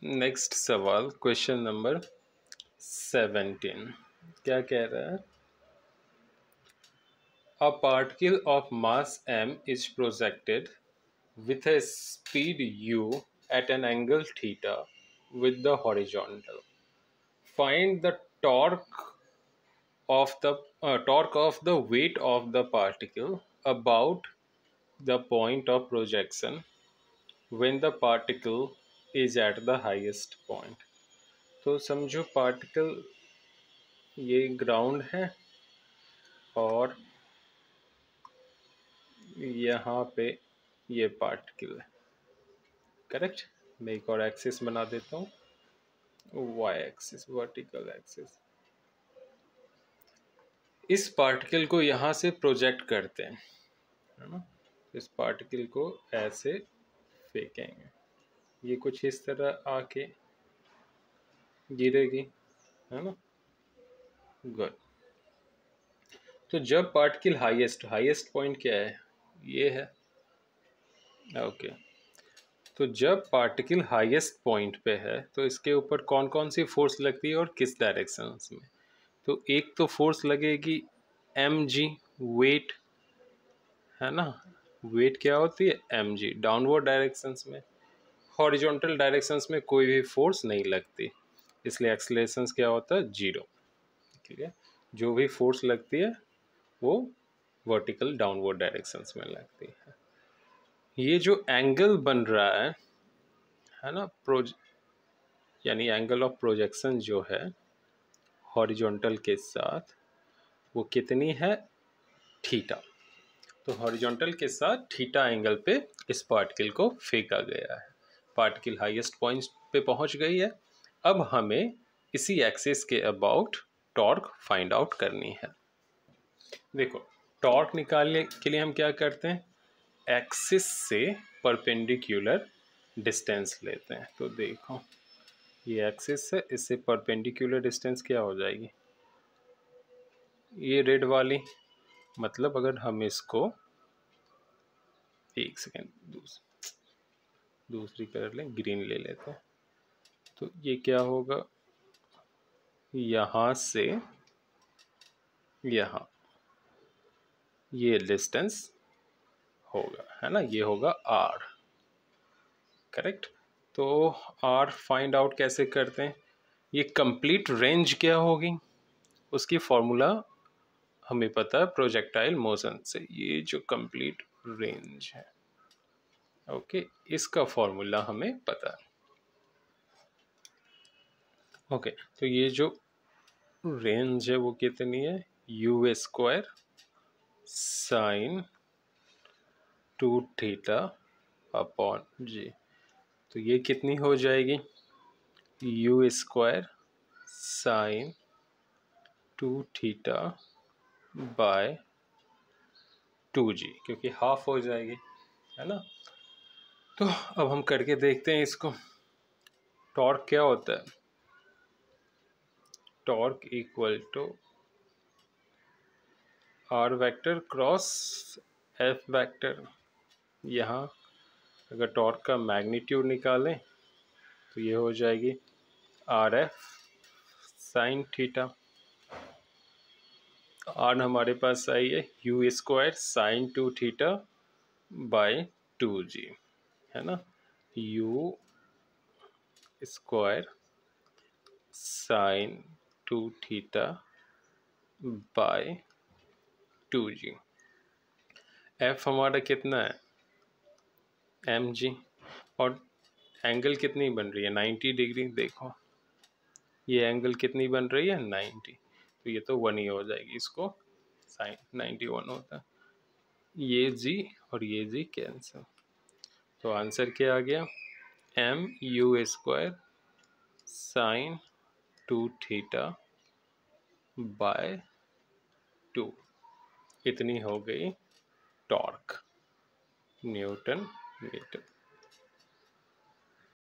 Next सवाल, question number 17 क्या कह रहा है? A particle of mass m is projected with a speed u at an angle theta with the horizontal. Find the torque of the weight of the particle about the point of projection when the particle is at the highest point. तो समझो particle ये ground है और यहाँ पे ये particle है, correct. मैं एक और एक्सिस बना देता हूँ, वाई एक्सिस, वर्टिकल एक्सिस। इस पार्टिकल को यहाँ से प्रोजेक्ट करते हैं, है ना। इस पार्टिकल को ऐसे फेंकेंगे, ये कुछ इस तरह आके गिरेगी, है ना। गुड। तो जब पार्टिकल हाईएस्ट पॉइंट क्या है? ये है, ओके। तो जब पार्टिकल हाईएस्ट पॉइंट पे है तो इसके ऊपर कौन कौन सी फोर्स लगती है और किस डायरेक्शन में? तो एक तो फोर्स लगेगी mg, वेट, है ना। वेट क्या होती है? mg, डाउनवर्ड डायरेक्शंस में। हॉरिजॉन्टल डायरेक्शंस में कोई भी फोर्स नहीं लगती, इसलिए एक्सेलरेशन क्या होता है? 0। ठीक है, जो भी फोर्स लगती है वो वर्टिकल डाउनवर्ड डायरेक्शंस में लगती है। ये जो एंगल बन रहा है ना, यानी एंगल ऑफ प्रोजेक्शन जो है हॉरिजॉन्टल के साथ, वो कितनी है? थीटा। तो हॉरिजॉन्टल के साथ थीटा एंगल पे इस पार्टिकल को फेंका गया है। पार्टिकल हाईएस्ट पॉइंट पे पहुंच गई है। अब हमें इसी एक्सिस के अबाउट टॉर्क फाइंड आउट करनी है। देखो, टॉर्क निकालने के लिए हम क्या करते हैं? एक्सिस से परपेंडिकुलर डिस्टेंस लेते हैं। तो देखो, ये एक्सिस है, इससे परपेंडिकुलर डिस्टेंस क्या हो जाएगी? ये रेड वाली। मतलब अगर हम इसको, एक सेकेंड, दूसरी कर लें, ग्रीन ले लेते हैं। तो ये क्या होगा? यहाँ से यहाँ ये डिस्टेंस होगा, है ना। ये होगा r, करेक्ट। तो r फाइंड आउट कैसे करते हैं? ये कंप्लीट रेंज क्या होगी उसकी फॉर्मूला हमें पता है प्रोजेक्टाइल मोशन से। ये जो कंप्लीट रेंज है, ओके, इसका फॉर्मूला हमें पता है। ओके, तो ये जो रेंज है वो कितनी है? u square sine 2θ upon g। तो ये कितनी हो जाएगी? u square sine 2θ by 2g, क्योंकि हाफ हो जाएगी, है ना। तो अब हम करके देखते हैं इसको। टॉर्क क्या होता है? Torque equal to R vector cross F vector. यहाँ अगर टॉर्क का मैग्नीट्यूड निकालें तो ये हो जाएगी R F sine theta. R हमारे पास आई है you square sine 2θ by 2g, है ना। U square sine 2θ by 2g। F हमारा कितना है? mg। और एंगल कितनी बन रही है? 90 डिग्री। देखो, ये एंगल कितनी बन रही है? 90। तो ये तो 1 ही हो जाएगी, इसको साइन 91 होता है। ये g और ये g कैंसिल। तो आंसर क्या आ गया? M U square sine 2θ by 2। इतनी हो गई टॉर्क, न्यूटन मीटर।